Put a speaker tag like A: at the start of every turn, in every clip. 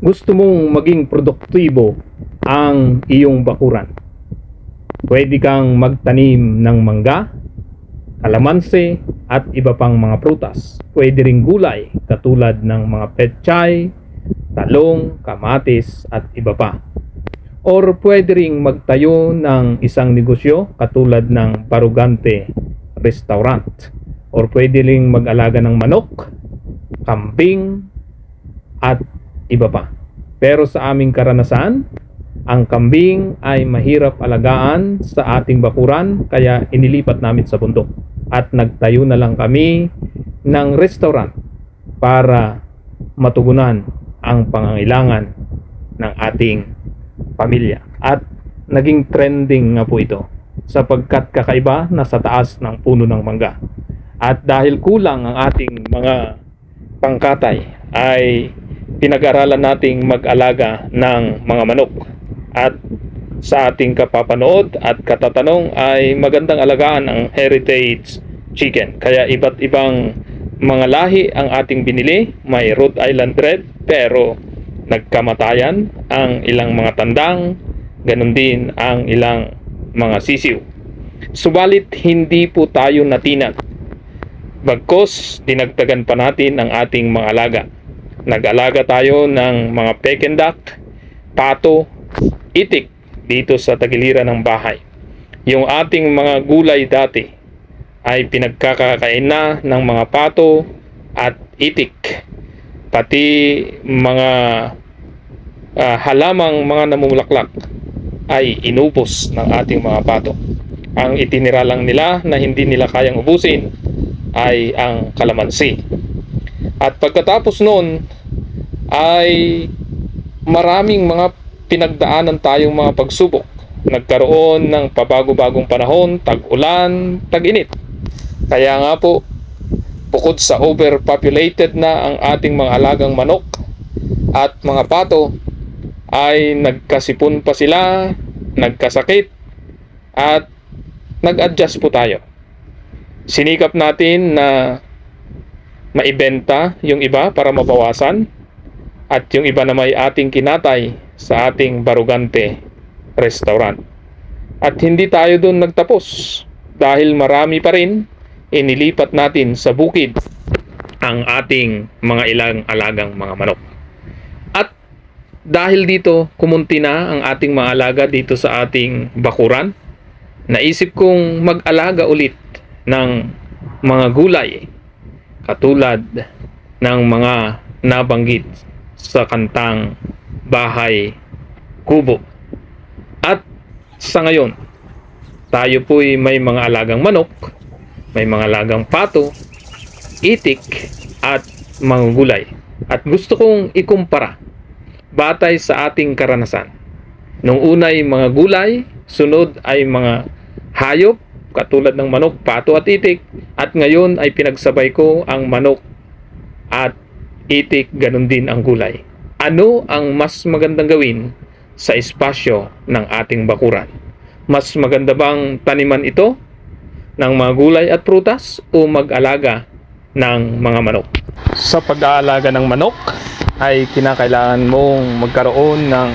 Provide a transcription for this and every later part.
A: Gusto mong maging produktibo ang iyong bakuran. Pwede kang magtanim ng mangga, kalamansi at iba pang mga prutas. Pwede ring gulay katulad ng mga pechay, talong, kamatis at iba pa. Or pwede ring magtayo ng isang negosyo katulad ng Barugante Restaurant. Or pwede ring mag-alaga ng manok, kambing at iba pa. Pero sa aming karanasan, ang kambing ay mahirap alagaan sa ating bakuran, kaya inilipat namin sa bundok at nagtayo na lang kami ng restaurant para matugunan ang pangangailangan ng ating pamilya. At naging trending nga po ito sapagkat kakaiba na sa taas ng puno ng mangga. At dahil kulang ang ating mga pangkatay, ay pinag-aralan nating mag-alaga ng mga manok. At sa ating kapapanood at katatanong ay magandang alagaan ang heritage chicken. Kaya iba't ibang mga lahi ang ating binili. May Rhode Island Red pero nagkamatayan ang ilang mga tandang, ganun din ang ilang mga sisiw. Subalit hindi po tayo natinag. Bagkos dinagdagan pa natin ang ating mga alaga. Nag-alaga tayo ng mga Peking duck, pato, itik dito sa tagiliran ng bahay. Yung ating mga gulay dati ay pinagkakakain na ng mga pato at itik. Pati mga halamang mga namumulaklak ay inubos ng ating mga pato. Ang itinira lang nila na hindi nila kayang ubusin ay ang kalamansi. At pagkatapos noon ay maraming mga pinagdaanan tayong mga pagsubok. Nagkaroon ng pabago-bagong panahon, tag-ulan, tag-init. Kaya nga po, bukod sa overpopulated na ang ating mga alagang manok at mga pato, ay nagkasipon pa sila, nagkasakit, at nag-adjust po tayo. Sinikap natin na maibenta yung iba para mabawasan, at yung iba na may ating kinatay sa ating Barugante Restaurant. At hindi tayo doon nagtapos, dahil marami pa rin inilipat natin sa bukid ang ating mga ilang alagang mga manok. At dahil dito kumunti na ang ating mga alaga dito sa ating bakuran, naisip kong mag-alaga ulit ng mga gulay katulad ng mga nabanggit sa kantang Bahay Kubo. At sa ngayon, tayo po'y may mga alagang manok, may mga alagang pato, itik at mga gulay. At gusto kong ikumpara batay sa ating karanasan. Nung unay mga gulay, sunod ay mga hayop katulad ng manok, pato at itik, at ngayon ay pinagsabay ko ang manok at itik, ganun din ang gulay. Ano ang mas magandang gawin sa espasyo ng ating bakuran? Mas maganda bang taniman ito ng mga gulay at prutas o mag-alaga ng mga manok? Sa pag-aalaga ng manok ay kinakailangan mong magkaroon ng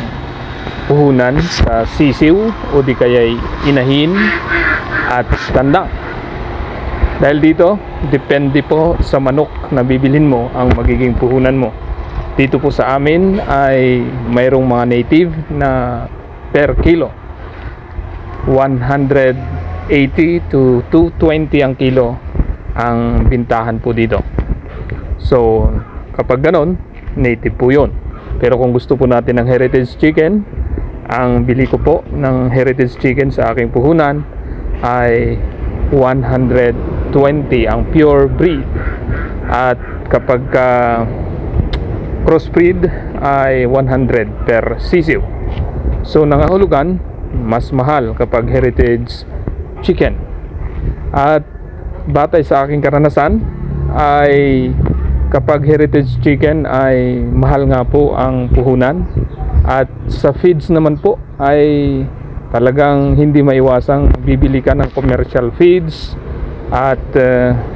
A: puhunan sa sisiw o di kaya'y inahin at tandang. Dahil dito, depende po sa manok na bibilhin mo ang magiging puhunan mo. Dito po sa amin ay mayroong mga native na per kilo 180 to 220 ang kilo ang bintahan po dito. So kapag ganon, native po yun. Pero kung gusto po natin ng heritage chicken, ang bili ko po ng heritage chicken sa aking puhunan ay 120 ang pure breed. At kapag crossbreed ay 100 per sisiw. So nangahulugan, mas mahal kapag heritage chicken. At batay sa aking karanasan ay kapag heritage chicken ay mahal nga po ang puhunan. At sa feeds naman po ay talagang hindi maiwasang bibili ka ng commercial feeds. At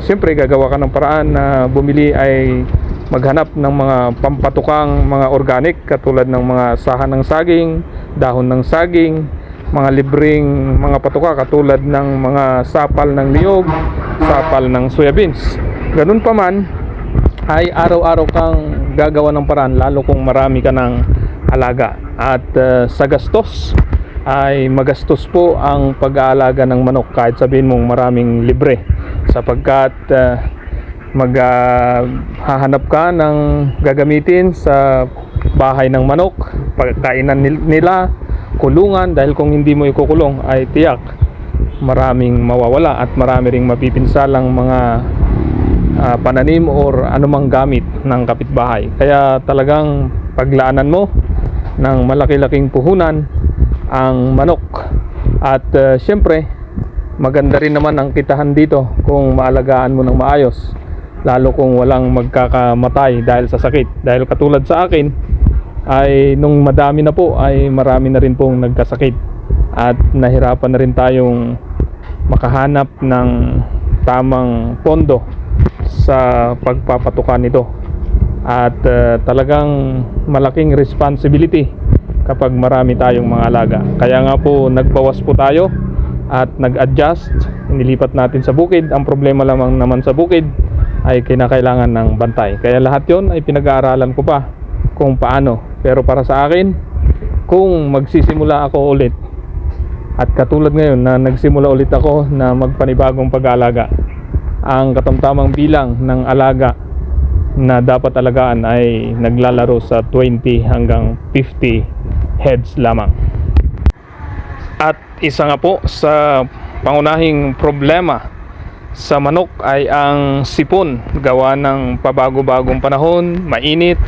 A: siyempre gagawa ka ng paraan na bumili ay maghanap ng mga pampatukang mga organic katulad ng mga sahan ng saging, dahon ng saging, mga libreng mga patuka katulad ng mga sapal ng niyog, sapal ng soybeans. Ganun pa man ay araw-araw kang gagawa ng paraan, lalo kung marami ka ng alaga. At sa gastos ay magastos po ang pag-aalaga ng manok kahit sabihin mong maraming libre, sapagkat hahanap ka ng gagamitin sa bahay ng manok, pagkainan nila, kulungan, dahil kung hindi mo ikukulong ay tiyak maraming mawawala at marami ring mapipinsalang mga pananim or anumang gamit ng kapitbahay. Kaya talagang paglaanan mo ng malaki-laking puhunan ang manok. At syempre maganda rin naman ang kitahan dito kung maalagaan mo ng maayos, lalo kung walang magkakamatay dahil sa sakit. Dahil katulad sa akin ay nung madami na po ay marami na rin pong nagkasakit at nahirapan na rin tayong makahanap ng tamang pondo sa pagpapatukan nito. At talagang malaking responsibility kapag marami tayong mga alaga. Kaya nga po nagbawas po tayo at nag-adjust, inilipat natin sa bukid. Ang problema lamang naman sa bukid ay kinakailangan ng bantay. Kaya lahat yon ay pinag-aaralan ko pa kung paano. Pero para sa akin, kung magsisimula ako ulit, at katulad ngayon na nagsimula ulit ako na magpanibagong pag-aalaga, ang katamtamang bilang ng alaga na dapat alagaan ay naglalaro sa 20 hanggang 50 heads lamang. At isa nga po sa pangunahing problema sa manok ay ang sipon. Gawa ng pabago-bagong panahon, mainit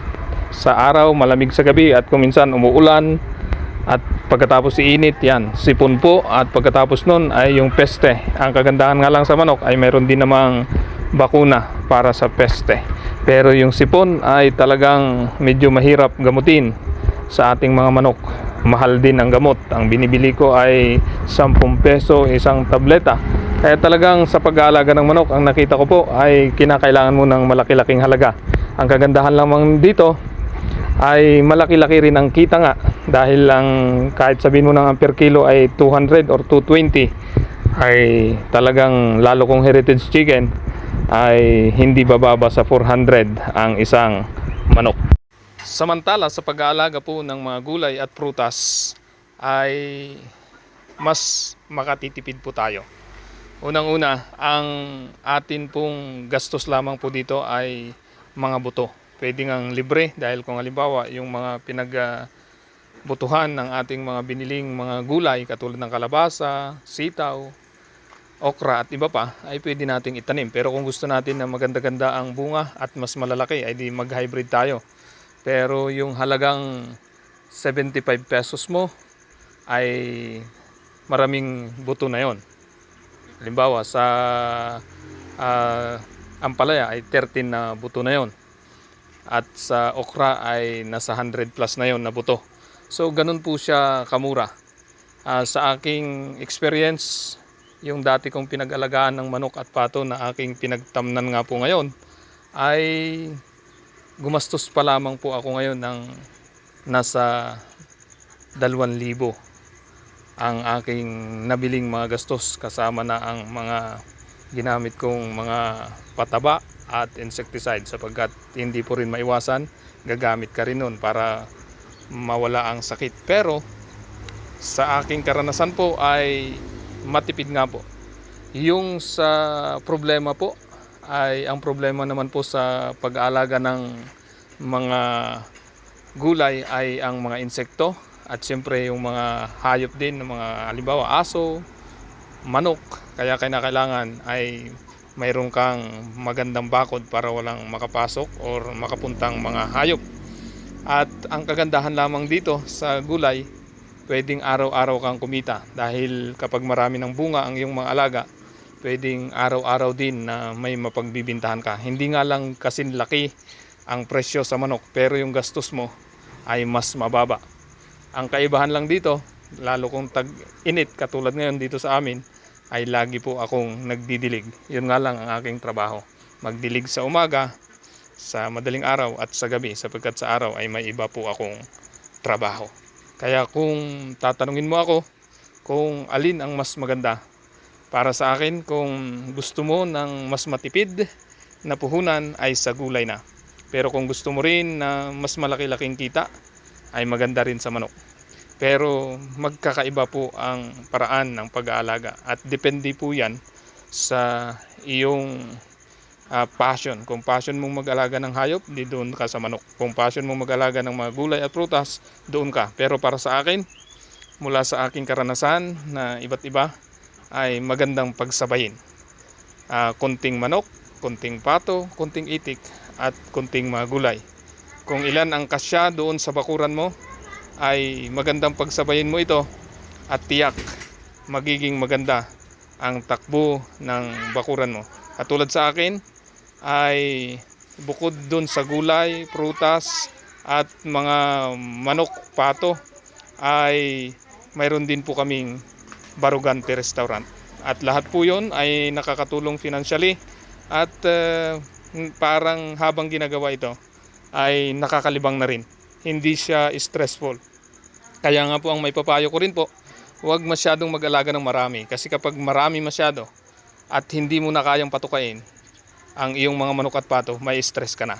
A: sa araw, malamig sa gabi, at kung minsan umuulan, at pagkatapos iinit, yan, sipon po. At pagkatapos nun ay yung peste. Ang kagandahan nga lang sa manok ay mayroon din namang bakuna para sa peste. Pero yung sipon ay talagang medyo mahirap gamutin sa ating mga manok. Mahal din ang gamot. Ang binibili ko ay 10 peso isang tableta. Kaya talagang sa pag-aalaga ng manok, ang nakita ko po ay kinakailangan mo ng malaki-laking halaga. Ang kagandahan lamang dito ay malaki-laki rin ang kita nga, dahil lang kahit sabihin mo ng per kilo ay 200 or 220, ay talagang lalo kong heritage chicken ay hindi bababa sa 400 ang isang manok. Samantala sa pag-aalaga po ng mga gulay at prutas ay mas makatitipid po tayo. Unang-una, ang atin pong gastos lamang po dito ay mga buto. Pwede ngang libre, dahil kung halimbawa yung mga pinagbutuhan ng ating mga biniling mga gulay katulad ng kalabasa, sitaw, okra at iba pa ay pwede nating itanim. Pero kung gusto natin na maganda-ganda ang bunga at mas malalaki ay di mag-hybrid tayo. Pero yung halagang 75 pesos mo ay maraming buto na yon. Halimbawa sa ampalaya ay 13 na buto na yon. At sa okra ay nasa 100 plus na yon na buto. So ganun po siya kamura. Sa aking experience, yung dati kong pinag-alagaan ng manok at pato na aking pinagtamnan nga po ngayon, ay gumastos pa lamang po ako ngayon ng nasa 2,000 ang aking nabiling mga gastos, kasama na ang mga ginamit kong mga pataba at insecticide, sapagkat hindi po rin maiwasan, gagamit ka rin nun para mawala ang sakit. Pero sa aking karanasan po ay matipid nga po. Yung sa problema po ay ang problema naman po sa pag-aalaga ng mga gulay ay ang mga insekto, at siyempre yung mga hayop din, ng mga halimbawa aso, manok. Kaya kailangan ay mayroon kang magandang bakod para walang makapasok or makapuntang mga hayop. At ang kagandahan lamang dito sa gulay, pwedeng araw-araw kang kumita, dahil kapag marami ng bunga ang iyong mga alaga, pwedeng araw-araw din na may mapagbibintahan ka. Hindi nga lang kasing laki ang presyo sa manok, pero yung gastos mo ay mas mababa. Ang kaibahan lang dito, lalo kung tag-init katulad ngayon dito sa amin, ay lagi po akong nagdidilig. Yun nga lang ang aking trabaho, magdilig sa umaga sa madaling araw at sa gabi, sapagkat sa araw ay may iba po akong trabaho. Kaya kung tatanungin mo ako kung alin ang mas maganda para sa akin, kung gusto mo ng mas matipid na puhunan ay sa gulay na. Pero kung gusto mo rin na mas malaki-laking kita ay maganda rin sa manok. Pero magkakaiba po ang paraan ng pag-aalaga at depende po yan sa iyong passion. Kung passion mong mag-alaga ng hayop, di doon ka sa manok. Kung passion mong mag-alaga ng mga gulay at prutas, doon ka. Pero para sa akin, mula sa aking karanasan na iba't iba, ay magandang pagsabayin. Kunting manok, kunting pato, kunting itik, at kunting mga gulay. Kung ilan ang kasya doon sa bakuran mo, ay magandang pagsabayin mo ito at tiyak magiging maganda ang takbo ng bakuran mo. At tulad sa akin ay bukod dun sa gulay, prutas at mga manok, pato, ay mayroon din po kaming Barugante Restaurant. At lahat po yun ay nakakatulong financially at parang habang ginagawa ito ay nakakalibang na rin. Hindi siya stressful. Kaya nga po ang may papayo ko rin po, huwag masyadong mag-alaga ng marami. Kasi kapag marami masyado at hindi mo na kayang patukain ang iyong mga manok at pato, may stress ka na.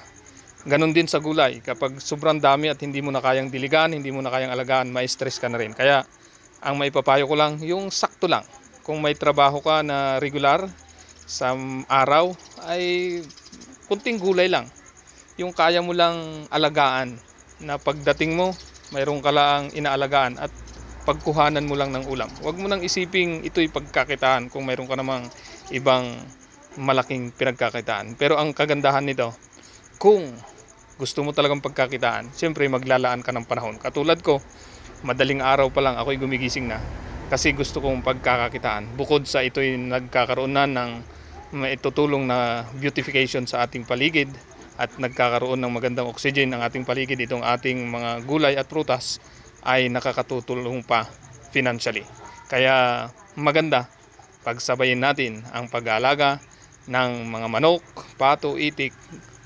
A: Ganon din sa gulay. Kapag sobrang dami at hindi mo na kayang diligan, hindi mo na kayang alagaan, may stress ka na rin. Kaya ang may papayo ko lang, yung sakto lang. Kung may trabaho ka na regular sa araw, ay kunting gulay lang. Yung kaya mo lang alagaan na pagdating mo, mayroon ka lang inaalagaan at pagkuhanan mo lang ng ulam. Huwag mo nang isiping ito'y pagkakitaan kung mayroon ka namang ibang malaking pinagkakitaan. Pero ang kagandahan nito, kung gusto mo talagang pagkakitaan, siyempre maglalaan ka ng panahon. Katulad ko, madaling araw pa lang ako'y gumigising na kasi gusto kong pagkakakitaan. Bukod sa ito'y nagkakaroon na ng maitutulong na beautification sa ating paligid at nagkakaroon ng magandang oxygen ang ating paligid, itong ating mga gulay at prutas ay nakakatutulong pa financially. Kaya maganda pagsabayin natin ang pag-aalaga ng mga manok, pato, itik,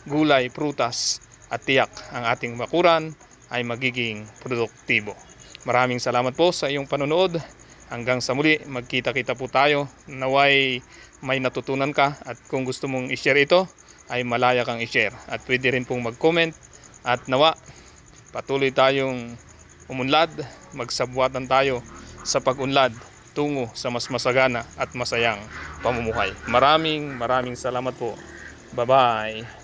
A: gulay, prutas at tiyak ang ating bakuran ay magiging produktibo. Maraming salamat po sa iyong panonood. Hanggang sa muli, magkita-kita po tayo. Naway may natutunan ka at kung gusto mong i-share ito, ay malaya kang i-share. At pwede rin pong mag-comment at nawa patuloy tayong umunlad, magsabwatan tayo sa pag-unlad tungo sa mas masagana at masayang pamumuhay. Maraming salamat po. Bye-bye.